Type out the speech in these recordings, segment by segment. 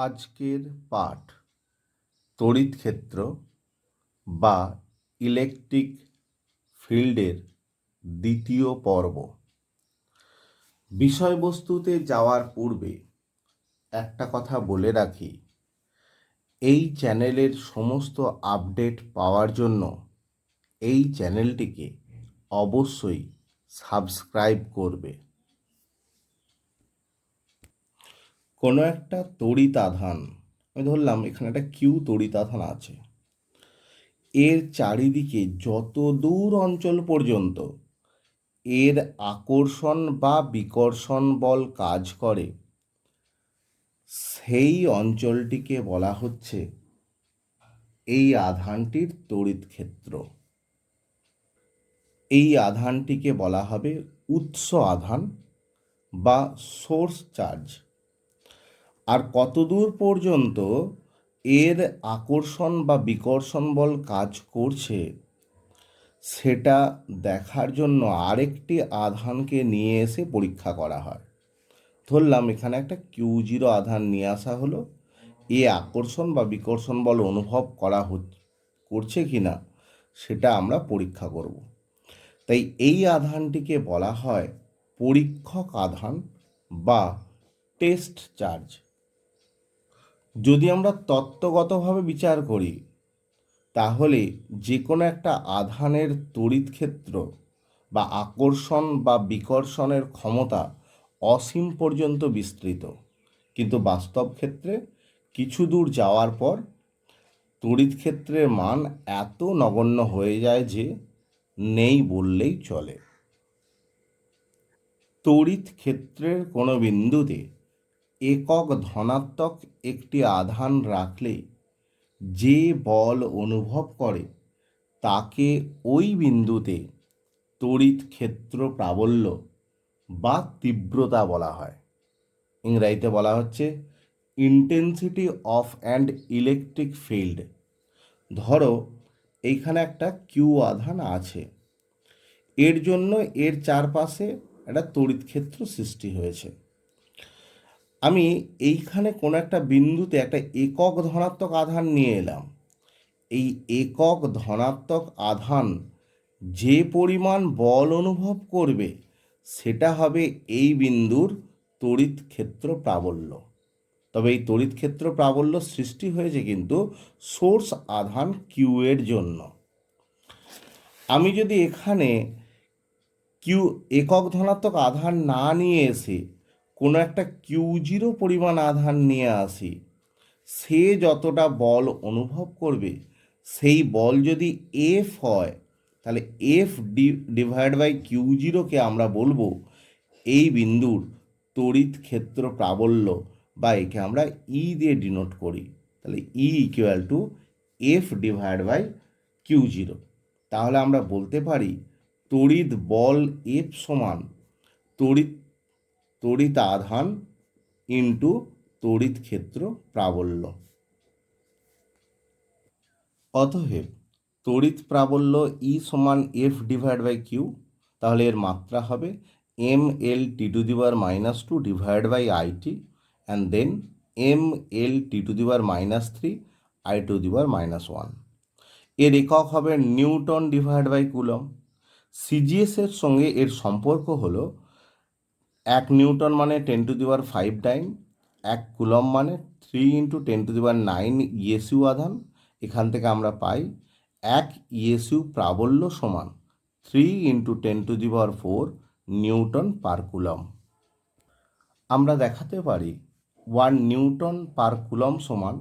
আজকের পাঠ তড়িৎ ক্ষেত্র বা ইলেকট্রিক ফিল্ডের দ্বিতীয় পর্ব। বিষয়বস্তুতে যাওয়ার পূর্বে একটা কথা বলে রাখি, এই চ্যানেলের সমস্ত আপডেট পাওয়ার জন্য এই চ্যানেলটিকে অবশ্যই সাবস্ক্রাইব করবে। কোনো একটা তড়িৎ আধান, আমি ধরলাম এখানে একটা কিউ তড়িৎ আধান আছে, এর চারিদিকে যত দূর অঞ্চল পর্যন্ত এর আকর্ষণ বা বিকর্ষণ বল কাজ করে সেই অঞ্চলটিকে বলা হচ্ছে এই আধানটির তড়িৎ ক্ষেত্র। এই আধানটিকে বলা হবে উৎস আধান বা সোর্স চার্জ। আর কতদূর পর্যন্ত এর আকর্ষণ বা বিকর্ষণ বল কাজ করছে সেটা দেখার জন্য আরেকটি আধানকে নিয়ে এসে পরীক্ষা করা হয়। ধরলাম এখানে একটা Q0 আধান নিয়ে আসা হলো, এ আকর্ষণ বা বিকর্ষণ বল অনুভব করছে কি না সেটা আমরা পরীক্ষা করব। তাই এই আধানটিকে বলা হয় পরীক্ষক আধান বা টেস্ট চার্জ। যদি আমরা তত্ত্বগতভাবে বিচার করি তাহলে যে কোনো একটা আধানের তড়িৎ ক্ষেত্র বা আকর্ষণ বা বিকর্ষণের ক্ষমতা অসীম পর্যন্ত বিস্তৃত, কিন্তু বাস্তব ক্ষেত্রে কিছু দূর যাওয়ার পর তড়িৎ ক্ষেত্রের মান এত নগণ্য হয়ে যায় যে নেই বললেই চলে। তড়িৎ ক্ষেত্রের কোনো বিন্দুতে একক ধনাত্মক একটি আধান রাখলে যে বল অনুভব করে তাকে ওই বিন্দুতে তড়িৎ ক্ষেত্র প্রাবল্য বা তীব্রতা বলা হয়। ইংরেজিতে বলা হচ্ছে intensity of and electric field. ধরো এইখানে একটা কিউ আধান আছে, এর জন্য এর চারপাশে একটা তড়িৎ ক্ষেত্র সৃষ্টি হয়েছে। আমি এইখানে কোনো একটা বিন্দুতে একটা একক ধনাত্মক আধান নিয়ে এলাম। এই একক ধনাত্মক আধান যে পরিমাণ বল অনুভব করবে সেটা হবে এই বিন্দুর তড়িৎ ক্ষেত্র প্রাবল্য। তবে এই তড়িৎ ক্ষেত্র প্রাবল্য সৃষ্টি হয়েছে কিন্তু সোর্স আধান কিউ এর জন্য। আমি যদি এখানে কিউ একক ধনাত্মক আধান না নিয়ে এসে কোনো একটা Q0 পরিমাণ আধান নিয়ে আসি, সে যতটা বল অনুভব করবে সেই বল যদি এফ হয় তাহলে এফ ডিভাইড বাই Q0কে আমরা বলবো এই বিন্দুর তড়িৎ ক্ষেত্র প্রাবল্য, বা একে আমরা ই দিয়ে ডিনোট করি। তাহলে E equal to F divide by Q0। তাহলে আমরা বলতে পারি তড়িৎ বল এফ সমান তড়িৎ আধান ইন্টু তড়িৎ ক্ষেত্র প্রাবল্য। অতএব তড়িৎ প্রাবল্য ই সমান এফ ডিভাইড বাই কিউ, তাহলে এর মাত্রা হবে mL(T⁻²) divide by IT and then mL(T⁻³ I⁻⁻1). এর একক হবে নিউটন ডিভাইড বাই কুলম। সিজিএসের সঙ্গে এর সম্পর্ক হলো 1 নিউটন মানে 10⁵ টাইম, 1 কুলম মানে 3 × 10⁹ ইএসইউ আধান। এখান থেকে আমরা পাই 1 ইএসইউ প্রাবল্য সমান 3 × 10⁴ নিউটন পার কুলম। আমরা দেখাতে পারি 1 নিউটন পার কুলম সমান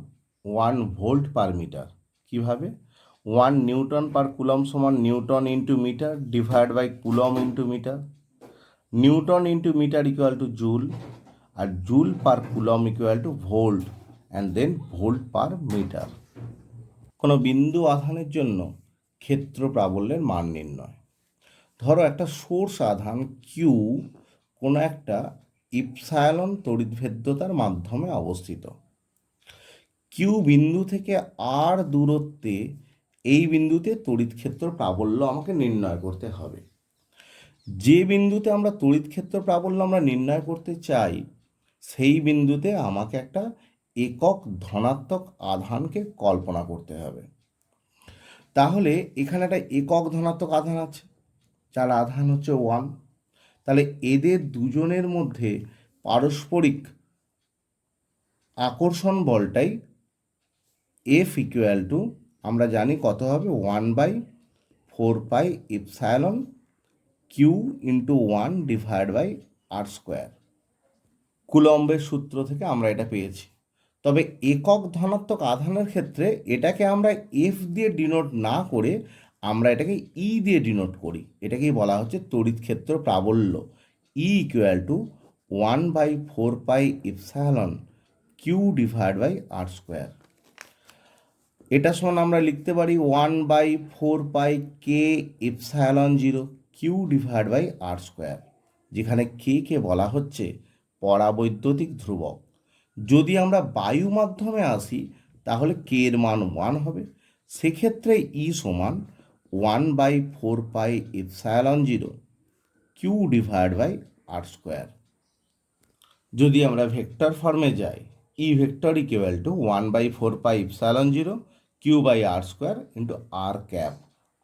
1 ভোল্ট পার মিটার। কীভাবে? 1 নিউটন পার কুলম সমান newton into metre divide by coulomb into metre. Newton into metre equal to joule, আর joule per coulomb equal to volt and then volt per metre. কোনো বিন্দু আধানের জন্য ক্ষেত্র প্রাবল্যের মান নির্ণয়। ধরো একটা সোর্স আধান কিউ কোনো একটা ইপসাইলন তড়িৎভেদ্যতার মাধ্যমে অবস্থিত। কিউ বিন্দু থেকে আর দূরত্বে এই বিন্দুতে তড়িৎ ক্ষেত্র প্রাবল্য আমাকে নির্ণয় করতে হবে। যে বিন্দুতে আমরা তড়িৎ ক্ষেত্র প্রাবল্য আমরা নির্ণয় করতে চাই সেই বিন্দুতে আমাকে একটা একক ধনাত্মক আধানকে কল্পনা করতে হবে। তাহলে এখানে একটা একক ধনাত্মক আধান আছে, যার আধান হচ্ছে 1। তাহলে এদের দুজনের মধ্যে পারস্পরিক আকর্ষণ বলটাই এফ ইকুয়াল টু, আমরা জানি কত হবে, 1/4πε কিউ ইন্টু 1/r²। কুলম্বের সূত্র থেকে আমরা এটা পেয়েছি। তবে একক ধনাত্মক আধানের ক্ষেত্রে এটাকে আমরা এফ দিয়ে ডিনোট না করে আমরা এটাকে ই দিয়ে ডিনোট করি। এটাকেই বলা হচ্ছে তড়িৎ ক্ষেত্র প্রাবল্য। E equal two 1/4πε কিউ/r²। এটা সমান আমরা লিখতে পারি 1/4πk∈0 কিউ/r², যেখানে কে বলা হচ্ছে পরাবৈদ্যুতিক ধ্রুবক। যদি আমরা বায়ু মাধ্যমে আসি তাহলে কে এর মান 1 হবে। সেক্ষেত্রে ই সমান 1/4πε0 কিউ/r²। যদি আমরা ভেক্টর ফর্মে যাই, ই ভেক্টর ইকুয়াল টু 1/4πε0 কিউ/r² ইন্টু r²।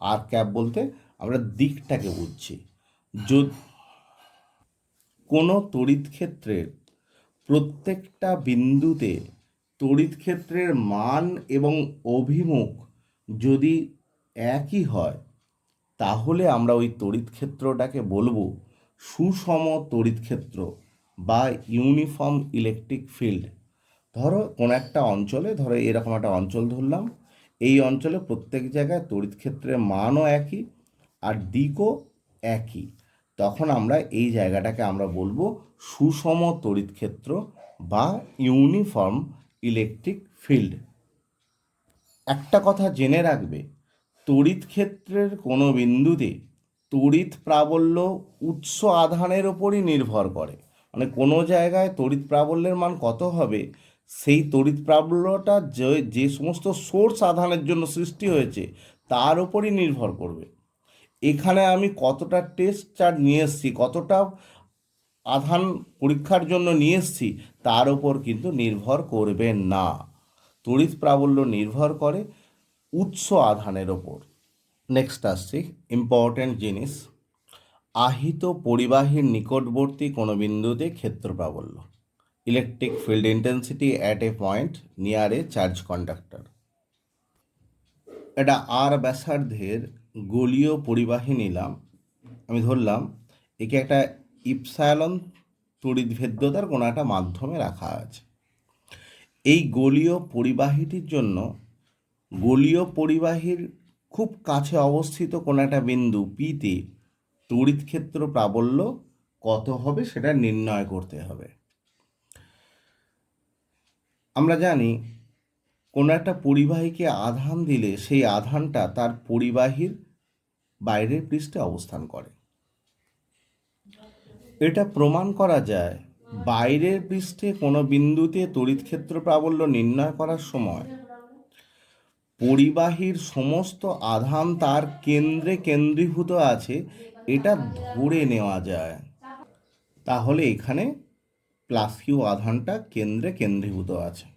r² বলতে আমরা দিকটাকে বুঝছি। যদি কোনো তড়িৎ ক্ষেত্রের প্রত্যেকটা বিন্দুতে তড়িৎ ক্ষেত্রের মান এবং অভিমুখ যদি একই হয়, তাহলে আমরা ওই তড়িৎ ক্ষেত্রটাকে বলবো সুষম তড়িৎ ক্ষেত্র বা ইউনিফর্ম ইলেকট্রিক ফিল্ড। ধরো কোনো একটা অঞ্চলে, ধরো এরকম একটা অঞ্চল ধরলাম, এই অঞ্চলে প্রত্যেক জায়গায় তড়িৎ ক্ষেত্রের মানও একই আর দিকও একই, তখন আমরা এই জায়গাটাকে আমরা বলবো সুষম তড়িৎ ক্ষেত্র বা ইউনিফর্ম ইলেকট্রিক ফিল্ড। একটা কথা জেনে রাখবে, তড়িৎ ক্ষেত্রের কোনো বিন্দুতে তড়িৎ প্রাবল্য উৎস আধানের ওপরই নির্ভর করে। মানে কোনো জায়গায় তড়িৎ প্রাবল্যের মান কত হবে, সেই তড়িৎ প্রাবল্যটা যে সমস্ত সোর্স আধানের জন্য সৃষ্টি হয়েছে তার ওপরই নির্ভর করবে। এখানে আমি কতটা টেস্ট চার্জ নিয়ে এসেছি, কতটা আধান পরীক্ষার জন্য নিয়ে এসেছি, তার ওপর কিন্তু নির্ভর করবে না। তড়িৎ প্রাবল্য নির্ভর করে উৎস আধানের ওপর। নেক্সট আসছি ইম্পর্ট্যান্ট জিনিস, আহিত পরিবাহীর নিকটবর্তী কোনো বিন্দুতে ক্ষেত্র প্রাবল্য, electric field intensity at a point near a charge conductor. এটা আর ব্যাসার্ধের গোলীয় পরিবাহী নিলাম, আমি ধরলাম একে একটা ইপসাইলন তড়িৎভেদ্যতার কোনো একটা মাধ্যমে রাখা আছে। এই গোলীয় পরিবাহীটির জন্য গোলীয় পরিবাহীর খুব কাছে অবস্থিত কোনো একটা বিন্দু পিতে তড়িৎ ক্ষেত্র প্রাবল্য কত হবে সেটা নির্ণয় করতে হবে। আমরা জানি কোনো একটা পরিবাহীকে আধান দিলে সেই আধানটা তার পরিবাহীর বাইরের পৃষ্ঠে অবস্থান করে। এটা প্রমাণ করা যায় বাইরের পৃষ্ঠে কোনো বিন্দুতে তড়িৎ ক্ষেত্র প্রাবল্য নির্ণয় করার সময় পরিবাহীর সমস্ত আধান তার কেন্দ্রে কেন্দ্রীভূত আছে, এটা ধরে নেওয়া যায়। তাহলে এখানে প্লাস কিউ আধানটা কেন্দ্রে কেন্দ্রীভূত আছে।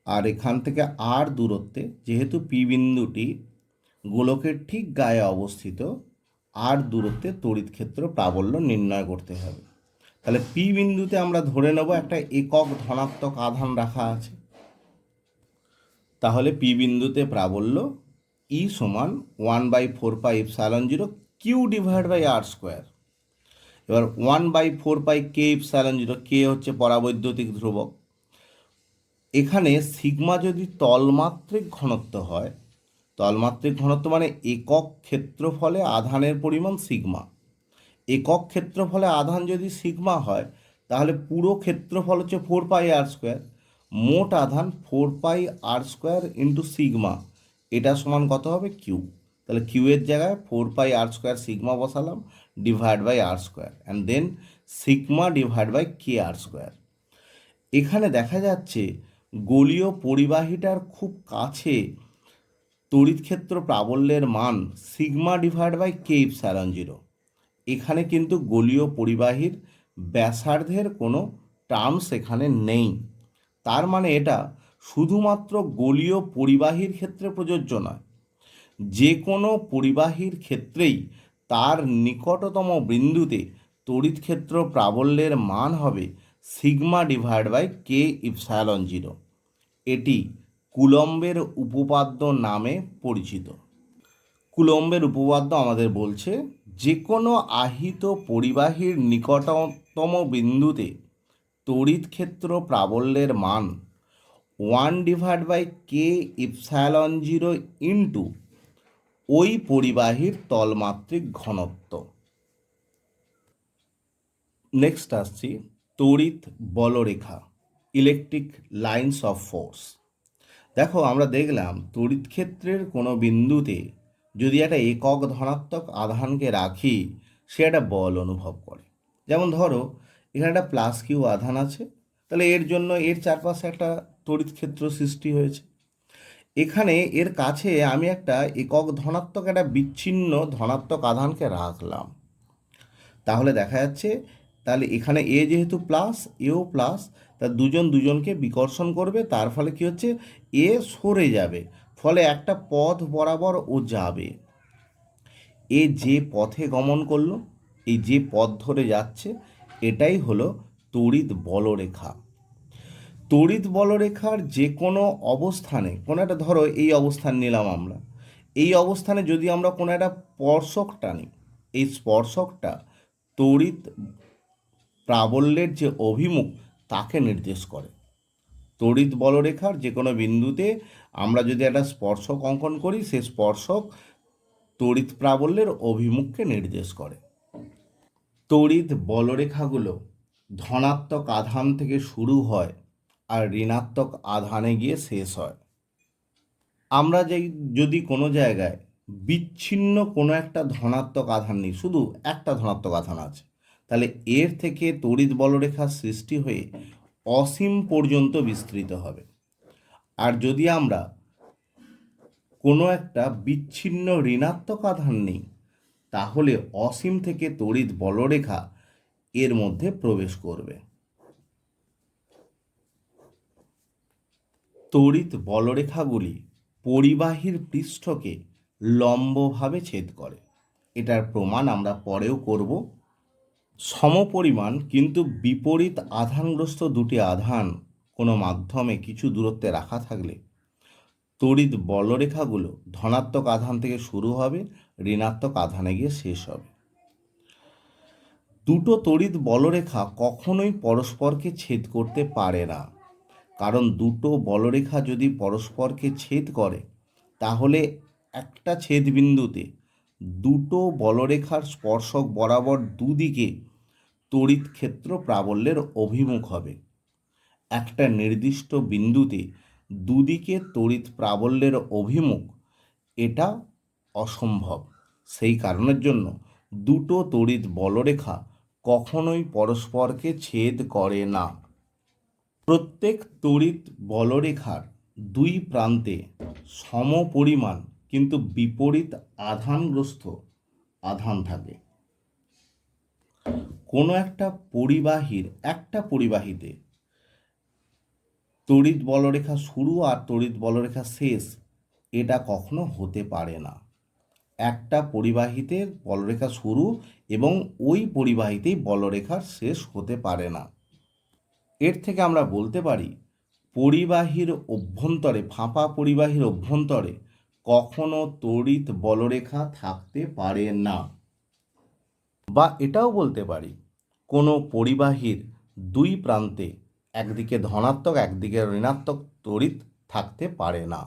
আর এখান থেকে আর দূরত্বে, যেহেতু পি বিন্দুটি গোলকের ঠিক গায়ে অবস্থিত, আর দূরত্বে তড়িৎ ক্ষেত্র প্রাবল্য নির্ণয় করতে হবে। তাহলে পি বিন্দুতে আমরা ধরে নেব একটা একক ধনাত্মক আধান রাখা আছে। তাহলে পি বিন্দুতে প্রাবল্য ই সমান 1/4πε0 কিউ/r²। এবার 1/4πk∈0, কে হচ্ছে পরাবৈদ্যুতিক ধ্রুবক। এখানে সিগমা যদি তলমাত্রিক ঘনত্ব হয়, তলমাত্রিক ঘনত্ব মানে একক ক্ষেত্রফলে আধানের পরিমাণ সিগমা। একক ক্ষেত্রফলে আধান যদি সিগমা হয়, তাহলে পুরো ক্ষেত্রফল হচ্ছে 4πr²। মোট আধান 4πr² ইন্টু সিগমা, এটা সমান কত হবে, কিউ। তাহলে কিউ এর জায়গায় 4πr² সিগমা বসালাম, /r², and then sigma /kr²। এখানে দেখা যাচ্ছে গোলীয় পরিবাহীটার খুব কাছে তড়িৎ ক্ষেত্র প্রাবল্যের মান সিগমা /k∈0। এখানে কিন্তু গোলীয় পরিবাহীর ব্যাসার্ধের কোনো টার্মস এখানে নেই। তার মানে এটা শুধুমাত্র গোলীয় পরিবাহীর ক্ষেত্রে প্রযোজ্য নয়, যে কোনো পরিবাহীর ক্ষেত্রেই তার নিকটতম বিন্দুতে তড়িৎ ক্ষেত্র প্রাবল্যের মান হবে sigma divide by k epsilon zero. এটি কুলম্বের উপপাদ্য নামে পরিচিত। কুলম্বের উপপাদ্য আমাদের বলছে যে কোনো আহিত পরিবাহীর নিকটতম বিন্দুতে তড়িৎ ক্ষেত্র প্রাবল্যের মান 1/k ইপসাইলন জিরো ইন্টু ওই পরিবাহীর তলমাত্রিক ঘনত্ব। নেক্সট আসছি তড়িৎ বলরেখা, ইলেকট্রিক লাইন্স অফ ফোর্স। দেখো আমরা দেখলাম তড়িৎ ক্ষেত্রের কোনো বিন্দুতে যদি একটা একক ধনাত্মক আধানকে রাখি, সে একটা বল অনুভব করে। যেমন ধরো এখানে একটা প্লাস কিউ আধান আছে, তাহলে এর জন্য এর চারপাশে একটা তড়িৎ ক্ষেত্র সৃষ্টি হয়েছে। এখানে এর কাছে আমি একটা একক ধনাত্মক একটা বিচ্ছিন্ন ধনাত্মক আধানকে রাখলাম, তাহলে দেখা যাচ্ছে তাহলে এখানে এ যেহেতু প্লাস, এও প্লাস, তা দুজন দুজনকে বিকর্ষণ করবে, তার ফলে কি হচ্ছে এ সরে যাবে, ফলে একটা পথ বরাবর ও যাবে। এ যে পথে গমন করলো, এই যে পথ ধরে যাচ্ছে, এটাই হলো তড়িৎ বলরেখা। তড়িৎ বলরেখার যে কোনো অবস্থানে, কোনো একটা ধরো এই অবস্থান নিলাম আমরা, এই অবস্থানে যদি আমরা কোনো একটা স্পর্শক টানি, এই স্পর্শকটা তড়িৎ প্রাবল্যের যে অভিমুখ তাকে নির্দেশ করে। তড়িৎ বলরেখার যে কোনো বিন্দুতে আমরা যদি একটা স্পর্শক অঙ্কন করি, সে স্পর্শক তড়িৎ প্রাবল্যের অভিমুখকে নির্দেশ করে। তড়িৎ বলরেখাগুলো ধনাত্মক আধান থেকে শুরু হয় আর ঋণাত্মক আধানে গিয়ে শেষ হয়। আমরা যদি কোনো জায়গায় বিচ্ছিন্ন কোনো একটা ধনাত্মক আধান নিই, শুধু একটা ধনাত্মক আধান আছে, তাহলে এর থেকে তড়িৎ বলরেখার সৃষ্টি হয়ে অসীম পর্যন্ত বিস্তৃত হবে। আর যদি আমরা কোনো একটা বিচ্ছিন্ন ঋণাত্মক আধান নিই, তাহলে অসীম থেকে তড়িৎ বলরেখা এর মধ্যে প্রবেশ করবে। তড়িৎ বলরেখাগুলি পরিবাহীর পৃষ্ঠকে লম্বভাবে ছেদ করে। এটার প্রমাণ আমরা পরেও করব। সমপরিমাণ কিন্তু বিপরীত আধানগ্রস্ত দুটি আধান কোনো মাধ্যমে কিছু দূরত্বে রাখা থাকলে তড়িৎ বলরেখাগুলো ধনাত্মক আধান থেকে শুরু হবে, ঋণাত্মক আধানে গিয়ে শেষ হবে। দুটো তড়িৎ বলরেখা কখনোই পরস্পরকে ছেদ করতে পারে না, কারণ দুটো বলরেখা যদি পরস্পরকে ছেদ করে, তাহলে একটা ছেদ বিন্দুতে দুটো বলরেখার স্পর্শক বরাবর দুদিকে তড়িৎ ক্ষেত্র প্রাবল্যের অভিমুখ হবে। একটা নির্দিষ্ট বিন্দুতে দুদিকে তড়িৎ প্রাবল্যের অভিমুখ, এটা অসম্ভব। সেই কারণের জন্য দুটো তড়িৎ বলরেখা কখনোই পরস্পরকে ছেদ করে না। প্রত্যেক তড়িৎ বলরেখার দুই প্রান্তে সমপরিমাণ কিন্তু বিপরীত আধানগ্রস্ত আধান থাকে। কোনো একটা পরিবাহীতে তড়িৎ বলরেখা শুরু আর তড়িৎ বলরেখা শেষ, এটা কখনো হতে পারে না। একটা পরিবাহীতে বলরেখা শুরু এবং ওই পরিবাহীতেই বলরেখার শেষ হতে পারে না। এর থেকে আমরা বলতে পারি পরিবাহীর অভ্যন্তরে, ফাঁপা পরিবাহীর অভ্যন্তরে কখনো তড়িৎ বলরেখা থাকতে পারে না। বা এটাও বলতে পারি কোনো পরিবাহীর দুই প্রান্তে একদিকে ধনাত্মক একদিকে ঋণাত্মক তড়িৎ থাকতে পারে না।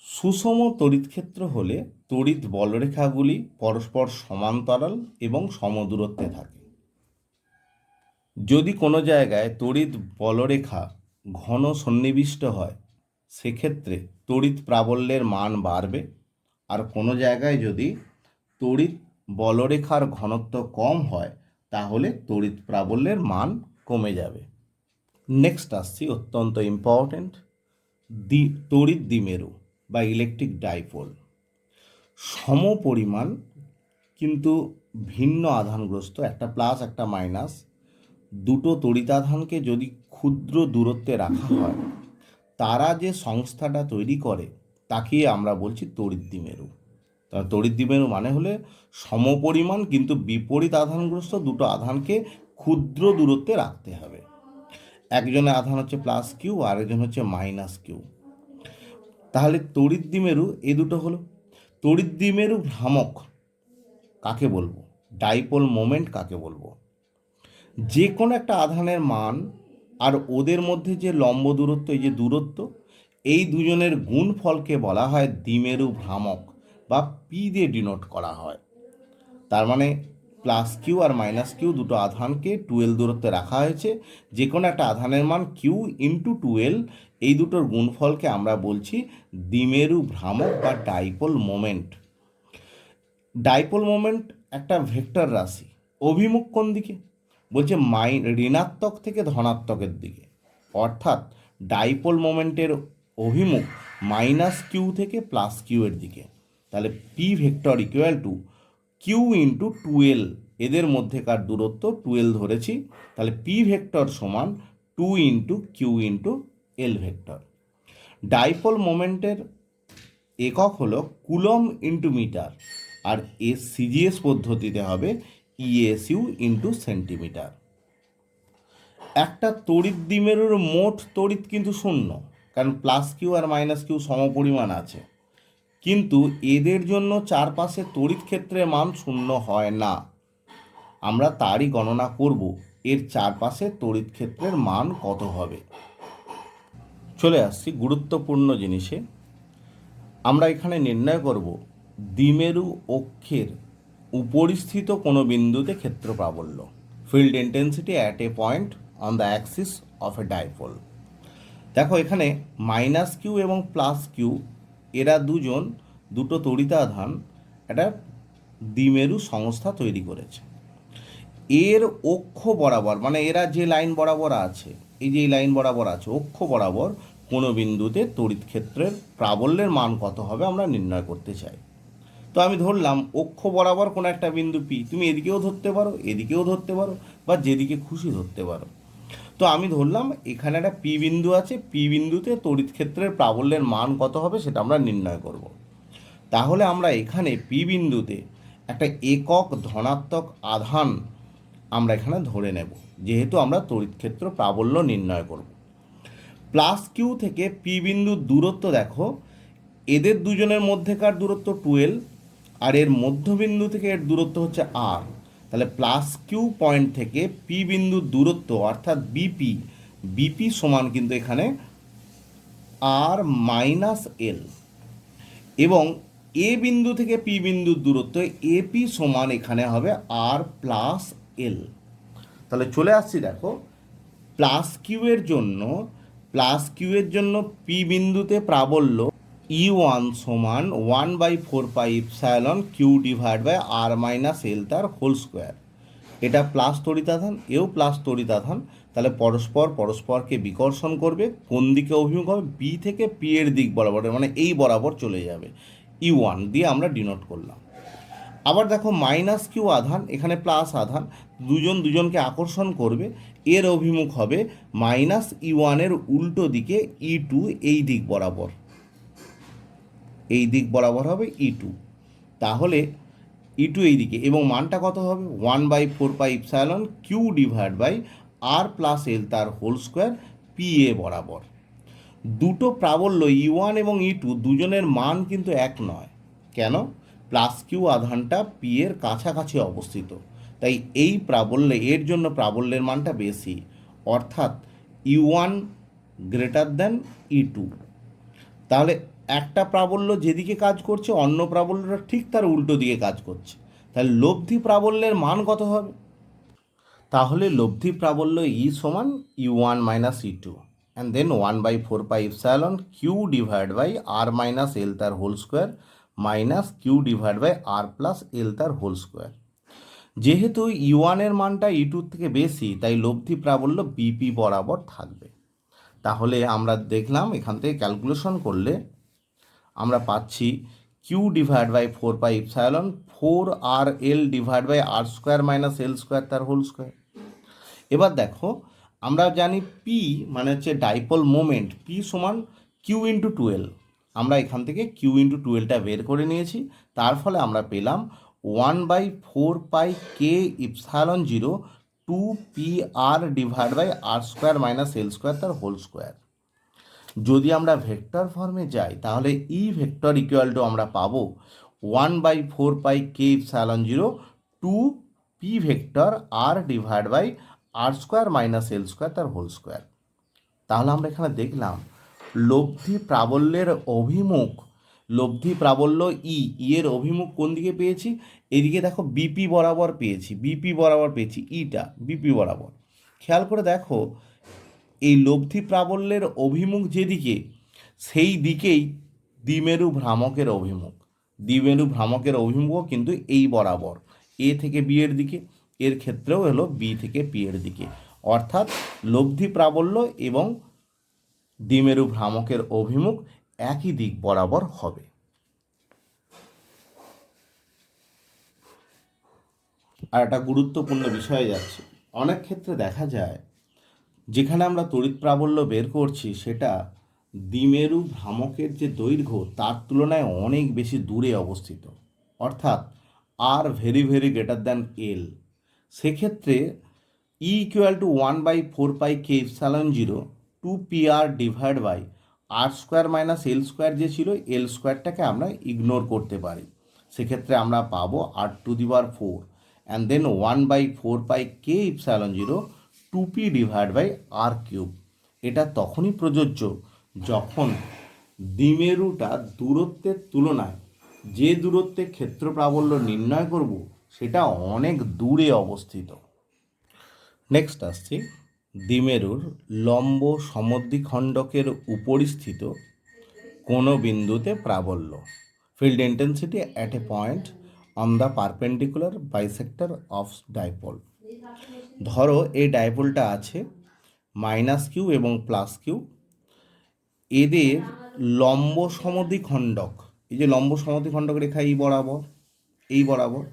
সুষম তড়িৎ ক্ষেত্র হলে তড়িৎ বলরেখাগুলি পরস্পর সমান্তরাল এবং সমদূরত্বে থাকে। যদি কোনো জায়গায় তড়িৎ বলরেখা ঘন সন্নিবিষ্ট হয়, সেক্ষেত্রে তড়িৎ প্রাবল্যের মান বাড়বে, আর কোনো জায়গায় যদি তড়িৎ বলরেখার ঘনত্ব কম হয়, তাহলে তড়িৎ প্রাবল্যের মান কমে যাবে। নেক্সট আসছি অত্যন্ত ইম্পর্ট্যান্ট, তড়িৎ দ্বিমেরু বা ইলেকট্রিক ডাইপোল। সমপরিমাণ কিন্তু ভিন্ন আধানগ্রস্ত, একটা প্লাস একটা মাইনাস, দুটো তড়িতাধানকে যদি ক্ষুদ্র দূরত্বে রাখা হয়, তারা যে সংস্থাটা তৈরি করে তাকে আমরা বলছি তড়িৎদ্বিমেরু। তড়িৎদ্বিমেরু মানে হলে সমপরিমাণ কিন্তু বিপরীত আধানগ্রস্ত দুটো আধানকে ক্ষুদ্র দূরত্বে রাখতে হবে। একজনের আধান হচ্ছে প্লাস কিউ, আরেকজন হচ্ছে মাইনাস কিউ। তাহলে তড়িৎদ্বিমেরু এই দুটো হলো। তড়িৎদ্বিমেরু ভ্রামক কাকে বলবো, ডাইপোল মোমেন্ট কাকে বলবো? যে কোনো একটা আধানের মান আর ওদের মধ্যে যে লম্ব দূরত্ব, এই যে দূরত্ব, এই দুজনের গুণফলকে বলা হয় দ্বিমেরু ভ্রামক বা পি দিয়ে ডিনোট করা হয়। তার মানে plus Q R minus Q দুটো আধানকে 12 দূরত্বে রাখা হয়েছে। যে কোনো একটা আধানের মান কিউ ইন্টু 12, এই দুটোর গুণফলকে আমরা বলছি দ্বিমেরু ভ্রামক বা ডাইপোল মোমেন্ট। ডাইপোল মোমেন্ট একটা ভেক্টর রাশি, অভিমুখ কোন দিকে? বলছে ঋণাত্মক থেকে ধনাত্মকের দিকে, অর্থাৎ ডাইপোল মোমেন্টের অভিমুখ মাইনাস কিউ থেকে প্লাস কিউ এর দিকে। তাহলে p vector equal to q into 12, এদের মধ্যেকার দূরত্ব 12 ধরেছি, তাহলে পি ভেক্টর সমান 2 ইন্টু কিউ ইন্টু এল ভেক্টর। ডাইপোল মোমেন্টের একক হলো কুলম ইন্টু মিটার, আর সিজিএস পদ্ধতিতে হবে ইএসইউ ইন্টু সেন্টিমিটার। একটা তড়িৎ দ্বিমেরুর মোট তড়িৎ কিন্তু শূন্য, কারণ plus Q R minus Q সমপরিমাণ আছে, কিন্তু এদের জন্য চারপাশে তড়িৎ ক্ষেত্রের মান শূন্য হয় না। আমরা তারই গণনা করব, এর চারপাশে তড়িৎ ক্ষেত্রের মান কত হবে। চলে আসছি গুরুত্বপূর্ণ জিনিসে। আমরা এখানে নির্ণয় করব দ্বিমেরু অক্ষের উপরিস্থিত কোনো বিন্দুতে ক্ষেত্র প্রাবল্য, field intensity at a point on the axis of a dipole. দেখো এখানে মাইনাস কিউ এবং প্লাস কিউ এরা দুটো তড়িতাধান একটা দ্বিমেরু সংস্থা তৈরি করেছে। এর অক্ষ বরাবর, মানে এরা যে লাইন বরাবর আছে, এই যে এই লাইন বরাবর আছে, অক্ষ বরাবর কোনো বিন্দুতে তড়িৎ ক্ষেত্রের প্রাবল্যের মান কত হবে আমরা নির্ণয় করতে চাই। তো আমি ধরলাম অক্ষ বরাবর কোনো একটা বিন্দু পি, তুমি এদিকেও ধরতে পারো, এদিকেও ধরতে পারো, বা যেদিকে খুশি ধরতে পারো। তো আমি ধরলাম এখানে একটা পি বিন্দু আছে, পি বিন্দুতে তড়িৎ ক্ষেত্রের প্রাবল্যের মান কত হবে সেটা আমরা নির্ণয় করব। তাহলে আমরা এখানে পি বিন্দুতে একটা একক ধনাত্মক আধান আমরা এখানে ধরে নেব, যেহেতু আমরা তড়িৎ ক্ষেত্র প্রাবল্য নির্ণয় করব। প্লাস কিউ থেকে পি বিন্দুর দূরত্ব দেখো, এদের দুজনের মধ্যেকার দূরত্ব 12, আর এর মধ্যবিন্দু থেকে এর দূরত্ব হচ্ছে আর। তাহলে প্লাস কিউ পয়েন্ট থেকে পি বিন্দুর দূরত্ব অর্থাৎ বিপি সমান কিন্তু এখানে আর মাইনাস এল, এবং এ বিন্দু থেকে পি বিন্দুর দূরত্ব এপি সমান এখানে হবে আর প্লাস এল। তাহলে চলে আসছি, দেখো প্লাস কিউ এর জন্য পি বিন্দুতে প্রাবল্য E1 সমান 1/4πε Q divide by R minus L তার হোল স্কোয়ার। এটা প্লাস তড়িতাধান, এও প্লাস তড়িতাধান, তাহলে পরস্পরকে বিকর্ষণ করবে। কোন দিকে অভিমুখ হবে? বি থেকে পি এর দিক বরাবর, মানে এই বরাবর চলে যাবে। E1 দিয়ে আমরা ডিনোট করলাম। আবার দেখো মাইনাস কিউ আধান, এখানে প্লাস আধান, দুজনকে আকর্ষণ করবে, এর অভিমুখ হবে মাইনাস E1 উল্টো দিকে E2, এই দিক বরাবর হবে E2। তাহলে E2 এই দিকে, এবং মানটা কত হবে? 1/4πε Q divide by R plus L তার হোল স্কোয়ার পি এ বরাবর। দুটো প্রাবল্য E1 এবং E2 দুজনের মান কিন্তু এক নয়। কেন? প্লাস কিউ আধানটা পি এর কাছাকাছি অবস্থিত, তাই এই এর জন্য প্রাবল্যের মানটা বেশি, অর্থাৎ E1 গ্রেটার দ্যান E2। তাহলে একটা প্রাবল্য যেদিকে কাজ করছে, অন্য প্রাবল্যটা ঠিক তার উল্টো দিকে কাজ করছে, তাহলে লব্ধি প্রাবল্যের মান কত হবে? তাহলে লব্ধি প্রাবল্য ই সমান U1 minus E2, and then 1/4πε Q divide by R minus L তার whole square minus Q divide by R plus L তার হোল স্কোয়ার। যেহেতু E1 এর মানটা E2 থেকে বেশি, তাই লব্ধি প্রাবল্য বিপি বরাবর থাকবে। তাহলে আমরা দেখলাম এখান থেকে ক্যালকুলেশন করলে আমরা পাচ্ছি Q divide by 4πε 4 R L divide by R square minus L square তার হোল স্কোয়ার। এবার দেখো, আমরা জানি পি মানে হচ্ছে ডাইপোল মোমেন্ট, পি সমান কিউ ইন্টু টুয়েলভ। আমরা এখান থেকে কিউ ইন্টু টুয়েলভটা বের করে নিয়েছি, তার ফলে আমরা পেলাম 1/4π k epsilon zero two P R divide by R square minus L square তার হোল স্কোয়ার। যদি আমরা ভেক্টর ফর্মে যাই তাহলে ই ভেক্টর ইকুয়াল টু আমরা পাবো 1/4πk epsilon zero two p vector r divide by R square minus L square তার whole square. তাহলে আমরা এখানে দেখলাম লব্ধি প্রাবল্যের অভিমুখ, লব্ধি প্রাবল্য ই এর অভিমুখ কোন দিকে পেয়েছি, এদিকে দেখো বিপি বরাবর পেয়েছি, বিপি বরাবর পেয়েছি, ইটা বিপি বরাবর। খেয়াল করে দেখো এই লব্ধি প্রাবল্যের অভিমুখ যেদিকে, সেই দিকেই দ্বিমেরু ভ্রামকের অভিমুখ, দ্বিমেরু ভ্রামকের অভিমুখও কিন্তু এই বরাবর, এ থেকে বি এর দিকে, এর ক্ষেত্রেও হলো বি থেকে পি এর দিকে। অর্থাৎ লব্ধি প্রাবল্য এবং দ্বিমেরু ভ্রামকের অভিমুখ একই দিক বরাবর হবে। আর একটা গুরুত্বপূর্ণ বিষয়ে যাচ্ছে, অনেক ক্ষেত্রে দেখা যায় যেখানে আমরা তড়িৎ প্রাবল্য বের করছি সেটা দ্বিমেরু ভ্রামকের যে দৈর্ঘ্য তার তুলনায় অনেক বেশি দূরে অবস্থিত, অর্থাৎ R very very greater than L. সেক্ষেত্রে E equal to 1/4πk epsilon zero two P R divide by R square minus L square যে ছিল, এল স্কোয়ারটাকে আমরা ইগনোর করতে পারি। সেক্ষেত্রে আমরা পাবো R to the power 4 and then 1/4πk epsilon zero two P divide by R cube. এটা তখনই প্রযোজ্য যখন দ্বিমেরুটা দূরত্বের তুলনায় যে দূরত্বে ক্ষেত্র প্রাবল্য নির্ণয় করব সেটা অনেক দূরে অবস্থিত। নেক্সট আসছি দ্বিমেরুর লম্ব সমদ্বিখণ্ডকের উপরিস্থিত কোনো বিন্দুতে প্রাবল্য, field intensity at a point on the perpendicular bisector of dipole. ধরো এই ডাইপোলটা আছে মাইনাস কিউ এবং প্লাস কিউ, এদের লম্ব সমদ্বিখণ্ডক, এই যে লম্ব সমদ্বিখণ্ডক রেখা এই বরাবর, এই বরাবর,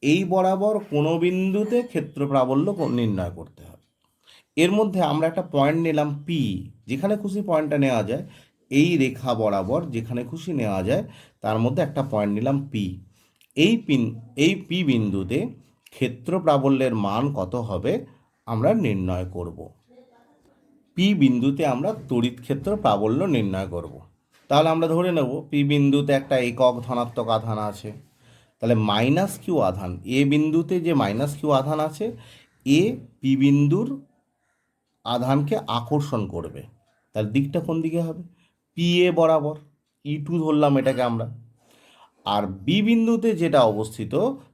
এই বরাবর কোনো বিন্দুতে ক্ষেত্র প্রাবল্য নির্ণয় করতে হবে। এর মধ্যে আমরা একটা পয়েন্ট নিলাম পি, যেখানে খুশি পয়েন্টটা নেওয়া যায়, এই রেখা বরাবর যেখানে খুশি নেওয়া যায় তার মধ্যে একটা পয়েন্ট নিলাম পি। এই পি বিন্দুতে ক্ষেত্র প্রাবল্যের মান কত হবে আমরা নির্ণয় করব। পি বিন্দুতে আমরা তড়িৎ ক্ষেত্র প্রাবল্য নির্ণয় করব। তাহলে আমরা ধরে নেব পি বিন্দুতে একটা একক ধনাত্মক আধান আছে, তাহলে মাইনাস কিউ আধান, এ বিন্দুতে যে মাইনাস কিউ আধান আছে এ পি বিন্দুর আধানকে আকর্ষণ করবে, তার দিকটা কোন দিকে হবে, পি এ বরাবর, ই টু ধরলাম এটাকে আমরা। আর বি বিন্দুতে যেটা অবস্থিত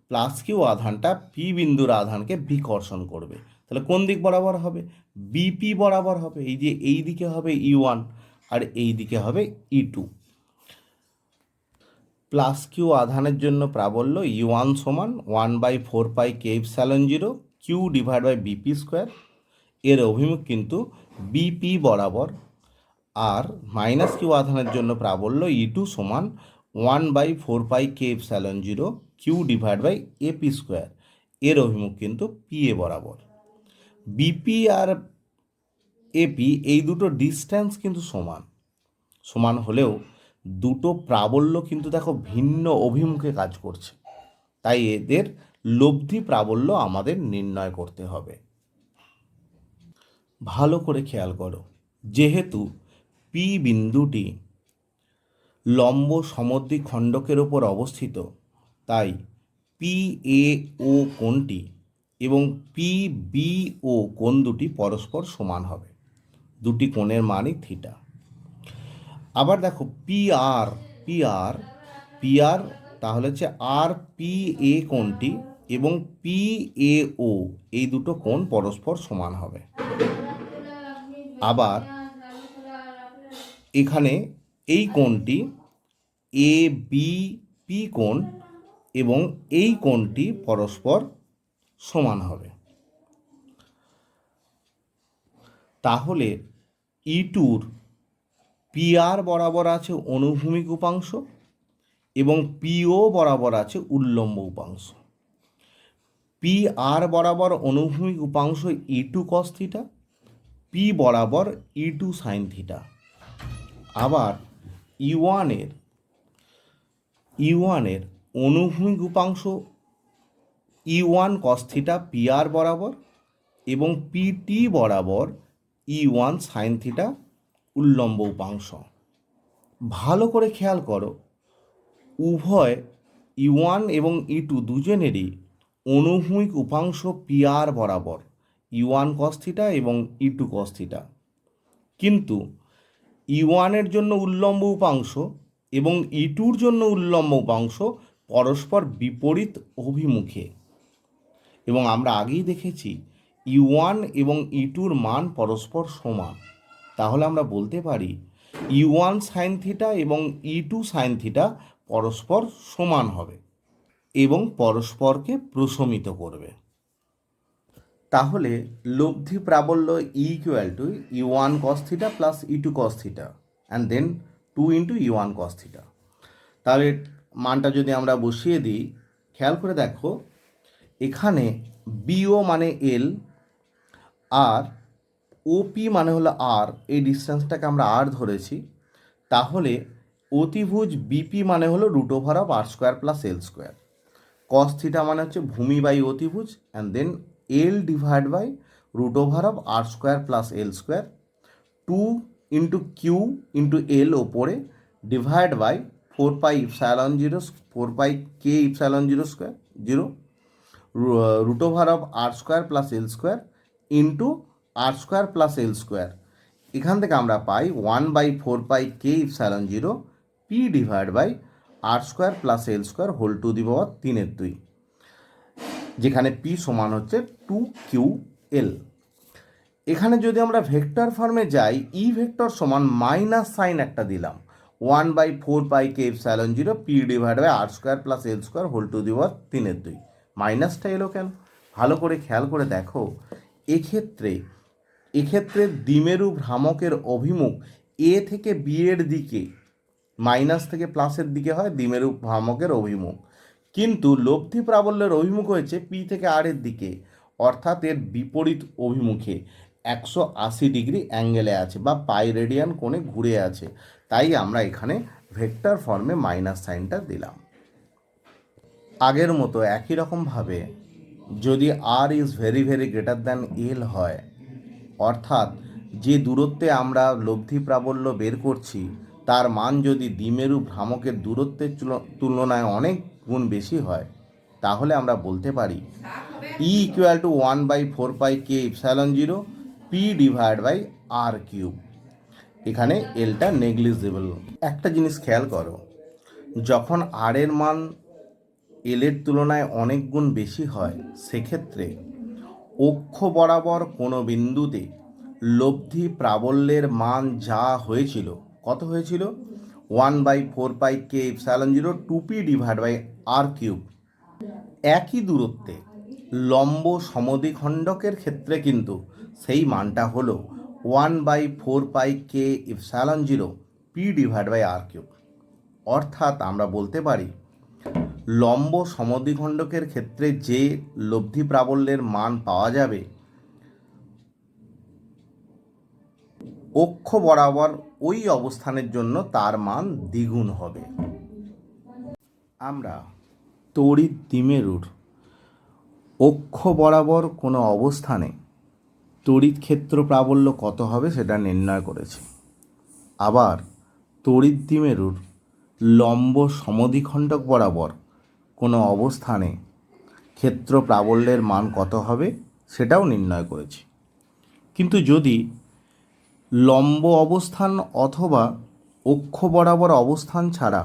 প্লাস কিউ আধানটা পি বিন্দুর আধানকে বিকর্ষণ করবে, তাহলে কোন দিক বরাবর হবে, বিপি বরাবর হবে। এই যে এই দিকে হবে ই ওয়ান আর এই দিকে হবে ই টু। প্লাস কিউ আধানের জন্য প্রাবল্য ই ওয়ান সমান 1/4πk epsilon zero q divide by BP square. এর অভিমুখ কিন্তু বিপি বরাবর। আর মাইনাস কিউ আধানের জন্য প্রাবল্য ই টু সমান 1/4πk epsilon zero q divide by AP square. এর অভিমুখ কিন্তু পি এ বরাবর। বিপি আর এপি এই দুটো ডিস্ট্যান্স কিন্তু সমান, সমান হলেও দুটো প্রাবল্য কিন্তু দেখো ভিন্ন অভিমুখে কাজ করছে, তাই এদের লব্ধি প্রাবল্য আমাদের নির্ণয় করতে হবে। ভালো করে খেয়াল করো, যেহেতু পি বিন্দুটি লম্ব সমদ্বিখণ্ডকের ওপর অবস্থিত, তাই পি এ ও কোণটি এবং পি বি ও কোণ দুটি পরস্পর সমান হবে, দুটি কোণের মানই থিটা। আবার দেখো পি আর তাহলে হচ্ছে আর পি এ কোণটি এবং পি এ ও এই দুটো কোণ পরস্পর সমান হবে। আবার এখানে এই কোণটি এ বি পি কোণ এবং এই কোণটি পরস্পর সমান হবে। তাহলে ই টুর পি আর বরাবর আছে অনুভূমিক উপাংশ এবং পিও বরাবর আছে উল্লম্ব উপাংশ। পি আর বরাবর অনুভূমিক উপাংশ ই টু কস থিটা, পি বরাবর ই টু সাইন থিটা। আবার ই ওয়ানের অনুভূমিক উপাংশ E one cos theta P R বরাবর এবং পি টি বরাবর ই ওয়ান সাইন থিটা উল্লম্ব উপাংশ। ভালো করে খেয়াল করো, উভয় ই ওয়ান এবং ই টু দুজনেরই অনুভূমিক উপাংশ পি আর বরাবর ই ওয়ান কস থিটা এবং ই টু কস থিটা, কিন্তু ই ওয়ানের জন্য উল্লম্ব উপাংশ এবং ই টুর জন্য উল্লম্ব উপাংশ পরস্পর বিপরীত অভিমুখে, এবং আমরা আগেই দেখেছি ই ওয়ান এবং ই টুর মান পরস্পর সমান। তাহলে আমরা বলতে পারি ই ওয়ান সাইন থিটা এবং ই টু সাইন থিটা পরস্পর সমান হবে এবং পরস্পরকে প্রশমিত করবে। তাহলে লব্ধি প্রাবল্য E equal to E one cos theta plus E two cos theta and then 2 into E one cos theta. তাহলে মানটা যদি আমরা বসিয়ে দিই, খেয়াল করে দেখো, এখানে বিও মানে এল আর ওপি মানে হলো আর, এই ডিস্টেন্সটাকে আমরা আর ধরেছি। তাহলে অতিভুজ বিপি মানে হলো root over of R square plus L square, cos theta মানে হচ্ছে ভূমি বাই অতিভুজ and then L divide by root over of R square plus L square, 2 into Q into L ওপরে divide by 4 pi epsilon 0 4 pi K epsilon 0 square 0 root over of R square plus L square into R square plus L square. এখান থেকে আমরা পাই 1/4 pi K epsilon 0 P divide by R square plus L square whole to the power 3/2, যেখানে P সমান হচ্ছে 2QL। এখানে যদি আমরা ভেক্টর ফর্মে যাই, ই ভেক্টর সমান মাইনাস সাইন একটা দিলাম, 1/4 pi K epsilon 0 P divide by R square plus L square whole to the power 3/2। মাইনাসটা এলো কেন? ভালো করে খেয়াল করে দেখো, এক্ষেত্রে দ্বিমেরু ভ্রামকের অভিমুখ এ থেকে বি এর দিকে, মাইনাস থেকে প্লাসের দিকে হয় দ্বিমেরু ভ্রামকের অভিমুখ, কিন্তু লব্ধি প্রাবল্যের অভিমুখ হয়েছে পি থেকে আর এর দিকে, অর্থাৎ এর বিপরীত অভিমুখে 180 ডিগ্রি অ্যাঙ্গেলে আছে বা পাই রেডিয়ান কোণে ঘুরে আছে। তাই আমরা এখানে ভেক্টর ফর্মে মাইনাস সাইনটা দিলাম। আগের মতো একই রকমভাবে যদি R is very very greater than L হয়, অর্থাৎ যে দূরত্বে আমরা লব্ধি প্রাবল্য বের করছি তার মান যদি দ্বিমেরু ভ্রামকের দূরত্বের তুলনায় অনেক গুণ বেশি হয়, তাহলে আমরা বলতে পারি E equal to 1/4 pi K epsilon 0 P divide by R cube. এখানে এলটা নেগলিজেবল। একটা জিনিস খেয়াল করো, যখন আর এর মান এলের তুলনায় অনেক গুণ বেশি হয়, সেক্ষেত্রে অক্ষ বরাবর কোনো বিন্দুতে লব্ধি প্রাবল্যের মান যা হয়েছিল, কত হয়েছিল? 1/4 pi K epsilon 0 2p divide by R cube. একই দূরত্বে লম্ব সমদ্বিখণ্ডকের ক্ষেত্রে কিন্তু সেই মানটা হলো 1/4 pi K epsilon 0 P divide by R cube. অর্থাৎ আমরা বলতে পারি লম্ব সমদ্বিখণ্ডকের ক্ষেত্রে যে লব্ধি প্রাবল্যের মান পাওয়া যাবে, অক্ষ বরাবর ওই অবস্থানের জন্য তার মান দ্বিগুণ হবে। আমরা তড়িৎ দ্বিমেরুর অক্ষ বরাবর কোনো অবস্থানে তড়িৎ ক্ষেত্র প্রাবল্য কত হবে সেটা নির্ণয় করেছি। আবার তড়িৎ দ্বিমেরুর লম্ব সমদ্বিখণ্ডক বরাবর কোনো অবস্থানে ক্ষেত্র প্রাবল্যের মান কত হবে সেটাও নির্ণয় করেছি। কিন্তু যদি লম্ব অবস্থান অথবা অক্ষ বরাবর অবস্থান ছাড়া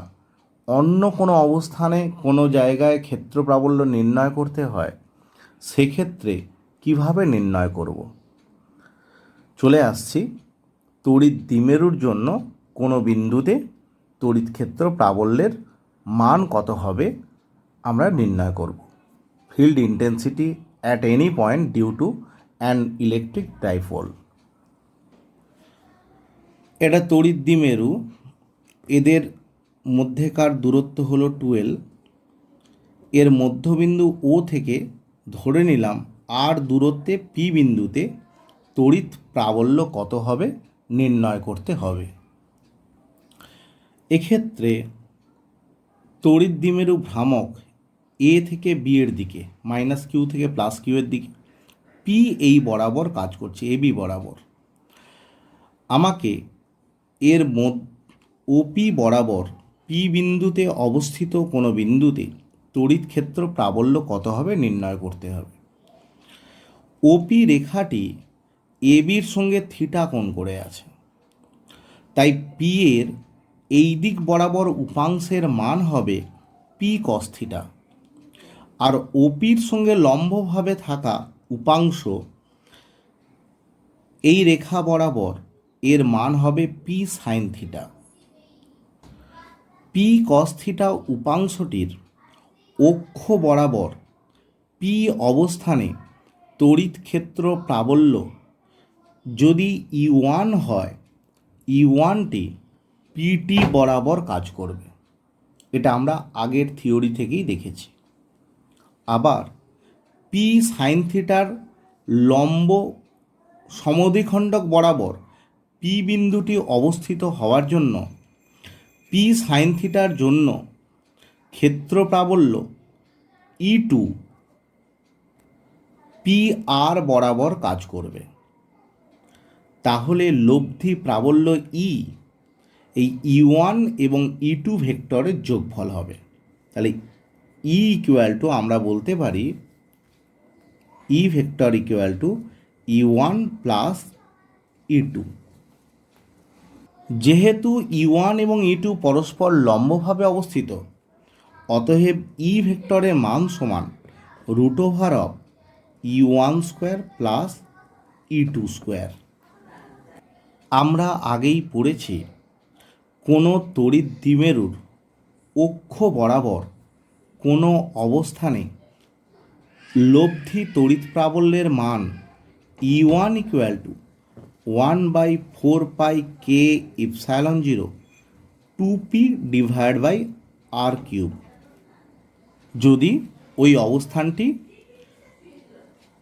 অন্য কোনো অবস্থানে কোনো জায়গায় ক্ষেত্র প্রাবল্য নির্ণয় করতে হয়, সেক্ষেত্রে কিভাবে নির্ণয় করব? চলে আসছি তড়িৎ দ্বিমেরুর জন্য কোনো বিন্দুতে তড়িৎ ক্ষেত্র প্রাবল্যের মান কত হবে আমরা নির্ণয় করব। Field intensity at any point due to an electric dipole. এটা তড়িৎ দ্বিমেরু, এদের মধ্যেকার দূরত্ব হলো 12, এর মধ্যবিন্দু ও থেকে ধরে নিলাম আর দূরত্বে পি বিন্দুতে তড়িৎ প্রাবল্য কত হবে নির্ণয় করতে হবে। এক্ষেত্রে তড়িৎ দ্বিমেরু ভ্রামক এ থেকে বি এর দিকে মাইনাস কিউ থেকে প্লাস কিউ এর দিকে পি এই বরাবর কাজ করছে, এ বি বরাবর। আমাকে এর ওপি বরাবর পি বিন্দুতে অবস্থিত কোনো বিন্দুতে তড়িৎ ক্ষেত্র প্রাবল্য কত হবে নির্ণয় করতে হবে। ওপি রেখাটি এ বির সঙ্গে থিটা কোণ করে আছে, তাই পি এর এই দিক বরাবর উপাংশের মান হবে পি কস থিটা, আর ওপির সঙ্গে লম্বভাবে থাকা উপাংশ এই রেখা বরাবর এর মান হবে P sine theta. P cos theta উপাংশটির অক্ষ বরাবর পি অবস্থানে তড়িৎ ক্ষেত্র প্রাবল্য যদি ই1 হয়, ই1টি পিটি বরাবর কাজ করবে। এটা আমরা আগের থিওরি থেকেই দেখেছি। আবার পি সাইন থিটার লম্ব সমদ্বিখণ্ডক বরাবর পি বিন্দুটি অবস্থিত হওয়ার জন্য পি সাইন থিটার জন্য ক্ষেত্র প্রাবল্য ই2 পি আর বরাবর কাজ করবে। তাহলে লব্ধি প্রাবল্য ই এই ই1 এবং ই2 ভেক্টরের যোগফল হবে। তাহলে ই ইকুয়াল টু আমরা বলতে পারি ই vector equal two E1 plus ই2। যেহেতু ই1 এবং ই2 পরস্পর লম্বভাবে অবস্থিত, অতএব ই ভেক্টরের মান সমান root over of E1 square plus ই2 square. আমরা আগেই পড়েছি কোনো তড়িৎ দ্বিমেরুর অক্ষ বরাবর কোনো অবস্থানে লব্ধি তড়িৎ প্রাবল্যের মান ই1 equal to 1/4 K epsilon 0 2p divide by R cube, যদি ওই অবস্থানটি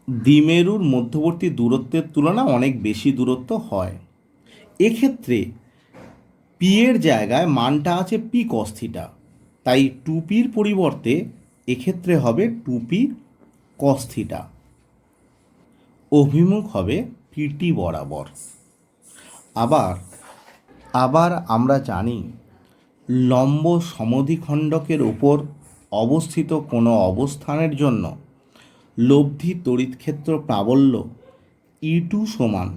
দ্বিমেরুর মধ্যবর্তী দূরত্বের তুলনায় অনেক বেশি দূরত্ব হয়। এক্ষেত্রে পি এর জায়গায় মানটা আছে পি কস থিটা, তাই 2pর পরিবর্তে এক্ষেত্রে হবে 2p কস থিটা। অভিমুখ হবে পিটি বরাবর। আবার আমরা জানি লম্ব সমদ্বিখণ্ডকের উপর অবস্থিত কোনো অবস্থানের জন্য লব্ধি তড়িৎ ক্ষেত্র প্রাবল্য ই2 সমান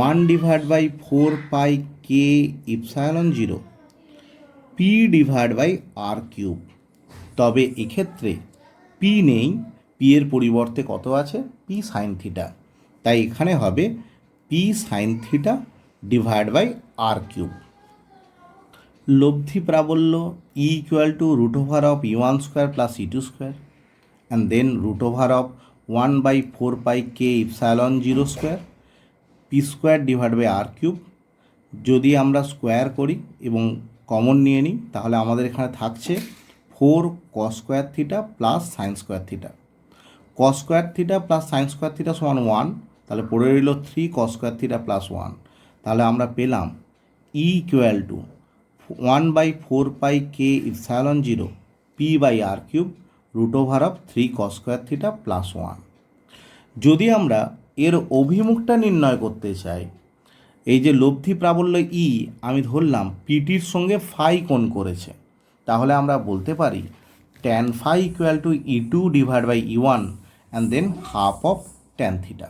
1/4 কে epsilon 0 P divide by R cube. তবে এক্ষেত্রে পি নেই, পি এর পরিবর্তে কত আছে পি সাইন থিটা, তাই এখানে হবে P sine theta divide by R cube. লব্ধি প্রাবল্য E equal to root over of E1 square plus ই2 square and then root over of 1/4 K epsilon 0 square P square divide by R cube. যদি আমরা square করি এবং common নিয়ে নিই তাহলে আমাদের এখানে থাকছে 4 কস square theta plus sine square theta. কস square theta plus sine square theta সমান 1, তাহলে পড়ে রইল 3 কস স্কোয়ার থিটা প্লাস 1। তাহলে আমরা পেলাম E equal to 1/4 K epsilon 0 p by R cube root over of 3 cos square theta plus 1। যদি আমরা এর অভিমুখটা নির্ণয় করতে চাই, এই যে লব্ধি প্রাবল্য ই আমি ধরলাম পিটির সঙ্গে ফাই কোণ করেছে, তাহলে আমরা বলতে পারি ট্যান ফাই ইকুয়াল টু ই2 ডিভাইড বাই ই1 and then half of tan theta.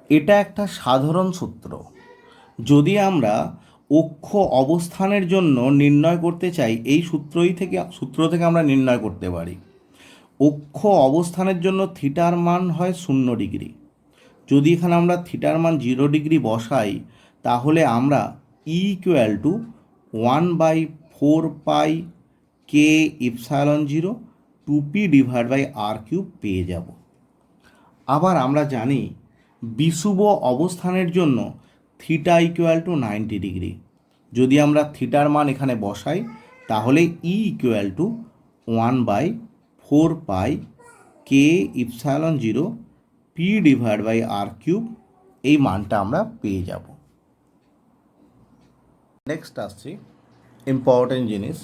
এটা একটা সাধারণ সূত্র। যদি আমরা অক্ষ অবস্থানের জন্য নির্ণয় করতে চাই, এই সূত্র থেকে আমরা নির্ণয় করতে পারি। অক্ষ অবস্থানের জন্য থিটার মান হয় 0 ডিগ্রি। যদি এখানে আমরা থিটার মান 0 ডিগ্রি বসাই, তাহলে আমরা E equal to 1/4 K epsilon 0 2p divide by R cube পেয়ে যাব। আবার আমরা জানি বিষুব অবস্থানের জন্য থিটা ইকুয়াল টু 90 ডিগ্রি। যদি আমরা থিটার মান এখানে বসাই তাহলে E equal to 1/4 K epsilon zero p divide by R cube, এই মানটা আমরা পেয়ে যাব। নেক্সট আসছি ইম্পর্টেন্ট জিনিস,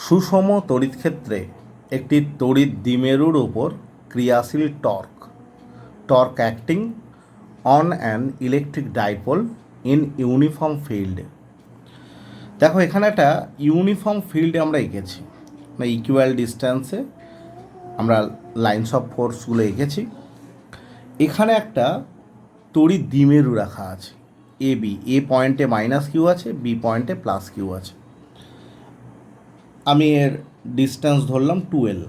সুষম তড়িৎ ক্ষেত্রে একটি তড়িৎ দ্বিমেরুর ওপর ক্রিয়াশীল torque acting on an electric dipole in uniform field. দেখো এখানে একটা ইউনিফর্ম ফিল্ডে আমরা এঁকেছি, মানে ইকুয়াল ডিস্ট্যান্সে আমরা লাইন্স অফ ফোর্সগুলো এঁকেছি। এখানে একটা তড়িৎ দ্বিমেরু রাখা আছে এ বি, এ পয়েন্টে মাইনাস কিউ আছে, বি পয়েন্টে প্লাস কিউ আছে। আমি এর ডিস্ট্যান্স ধরলাম 2L।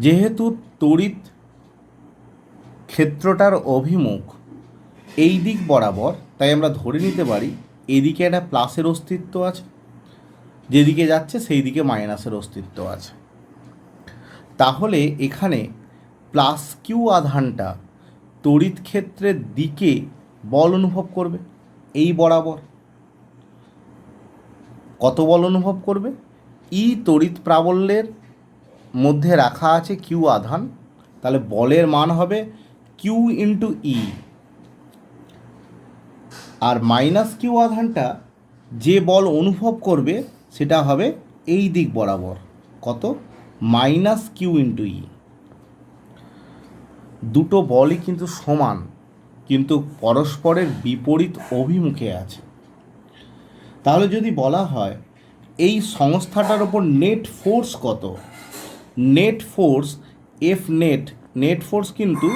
যেহেতু তড়িৎ ক্ষেত্রটার অভিমুখ এই দিক বরাবর, তাই আমরা ধরে নিতে পারি এদিকে একটা প্লাসের অস্তিত্ব আছে, যেদিকে যাচ্ছে সেই দিকে মাইনাসের অস্তিত্ব আছে। তাহলে এখানে প্লাস কিউ আধানটা তড়িৎ ক্ষেত্রের দিকে বল অনুভব করবে, এই বরাবর। কত বল অনুভব করবে? ই তড়িৎ প্রাবল্যের মধ্যে রাখা আছে কিউ আধান, তাহলে বলের মান হবে কিউ ইন্টু ই। আর মাইনাস কিউ আধানটা যে বল অনুভব করবে সেটা হবে এই দিক বরাবর, কত? মাইনাস কিউ ইন্টু ই। দুটো বলই কিন্তু সমান, কিন্তু পরস্পরের বিপরীত অভিমুখে আছে। তাহলে যদি বলা হয় এই সংস্থাটার ওপর নেট ফোর্স কত, net force F net force কিন্তু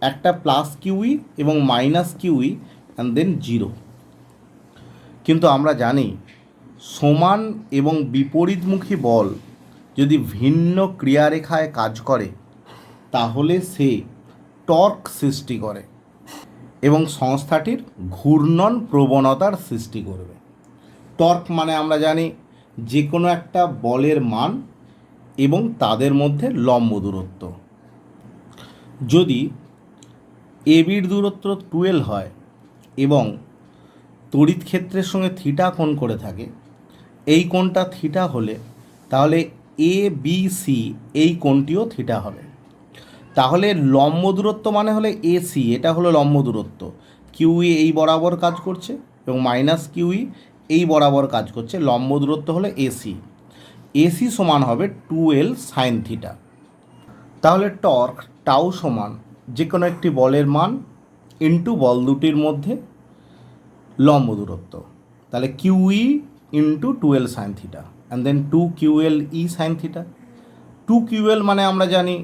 একটা প্লাস কিউই এবং minus qE and then zero. কিন্তু আমরা জানি সমান এবং বিপরীতমুখী বল যদি ভিন্ন ক্রিয়ারেখায় কাজ করে তাহলে সে টর্ক সৃষ্টি করে এবং সংস্থাটির ঘূর্ণন প্রবণতার সৃষ্টি করবে। টর্ক মানে আমরা জানি যে কোনো একটা বলের মান এবং তাদের মধ্যে লম্ব দূরত্ব। যদি এবির দূরত্ব 2L হয় এবং তড়িৎ ক্ষেত্রের সঙ্গে থিটা কোণ করে থাকে, এই কোণটা থিটা হলে তাহলে এ বি সি এই কোণটিও থিটা হবে। তাহলে লম্ব দূরত্ব মানে হলে এসি, এটা হলো লম্ব দূরত্ব। কিউই এই বরাবর কাজ করছে এবং মাইনাস কিউই এই বরাবর কাজ করছে, লম্ব দূরত্ব হলো এসি। এসি সমান হবে 2L সাইন থিটা। তাহলে টর্ক টাউ সমান যে কোনো একটি বলের মান ইন্টু বল দুটির মধ্যে লম্ব দূরত্ব, তাহলে qE into 2L sine theta and then 2QL E sine theta. 2QL মানে আমরা জানি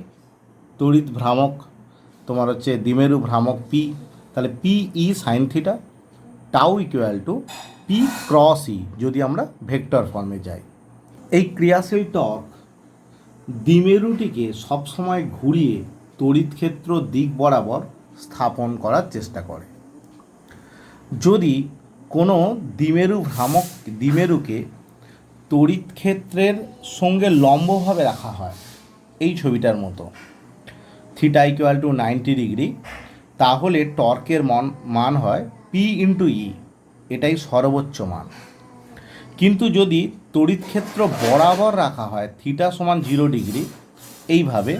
তড়িৎ ভ্রামক, তোমার হচ্ছে দ্বিমেরু ভ্রামক পি, তাহলে P E sine theta. Tau equal to P cross E যদি আমরা ভেক্টর ফর্মে যাই। এই ক্রিয়াশীল টর্ক দ্বিমেরুটিকে সবসময় ঘুরিয়ে তড়িৎ ক্ষেত্র দিক বরাবর স্থাপন করার চেষ্টা করে। যদি কোনো দ্বিমেরুকে তড়িৎ ক্ষেত্রের সঙ্গে লম্বভাবে রাখা হয়, এই ছবিটার মতো, থিটা ইকুয়াল টু 90 ডিগ্রি, তাহলে টর্কের মান হয় পি ইন্টু ই, এটাই সর্বোচ্চ মান। কিন্তু যদি তড়িৎ ক্ষেত্র বরাবর রাখা হয় থিটা সমান 0 ডিগ্রি, এইভাবে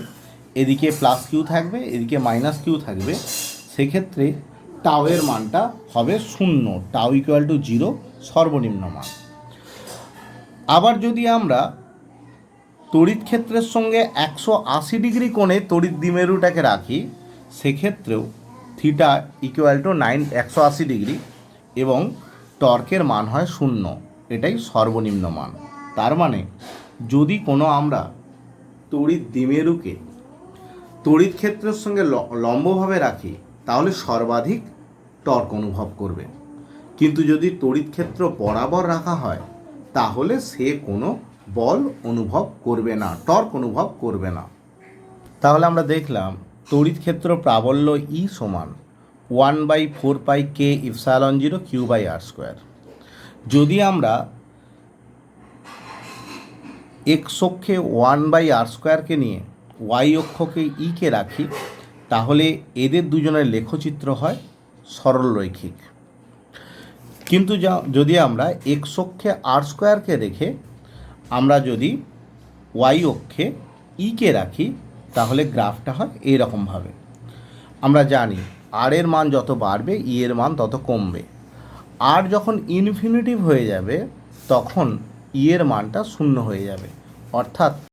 এদিকে প্লাস কিউ থাকবে, এদিকে মাইনাস কিউ থাকবে, সেক্ষেত্রে টাউয়ের মানটা হবে 0, টাউ ইকুয়াল টু 0 সর্বনিম্ন মান। আবার যদি আমরা তড়িৎ ক্ষেত্রের সঙ্গে 180 ডিগ্রি কোণে তড়িৎ দ্বিমেরুটাকে রাখি, সেক্ষেত্রেও থিটা ইকুয়াল টু 180 ডিগ্রি এবং টর্কের মান হয় 0, এটাই সর্বনিম্ন মান। তার মানে যদি কোনো আমরা তড়িৎ দ্বিমেরুকে তড়িৎ ক্ষেত্রের সঙ্গে লম্বভাবে রাখি তাহলে সর্বাধিক টর্ক অনুভব করবে, কিন্তু যদি তড়িৎ ক্ষেত্র বরাবর রাখা হয় তাহলে সে কোনো বল অনুভব করবে না, টর্ক অনুভব করবে না। তাহলে আমরা দেখলাম তড়িৎ ক্ষেত্র প্রাবল্য ই সমান 1/4πk ইপসাইলন 0 Q/r²। যদি আমরা এক্স অক্ষে 1/r² নিয়ে ওয়াই অক্ষকে কে রাখি, তাহলে এদের দুজনের লেখচিত্র হয় সরলরৈখিক। কিন্তু যদি আমরা এক্স অক্ষে r² রেখে আমরা যদি ওয়াই অক্ষে ইকে রাখি তাহলে গ্রাফটা হয় এইরকমভাবে। আমরা জানি আর এর মান যত বাড়বে ই এর মান তত কমবে। আর যখন ইনফিনিটিভ হয়ে যাবে তখন ই এর মানটা শূন্য হয়ে যাবে, অর্থাৎ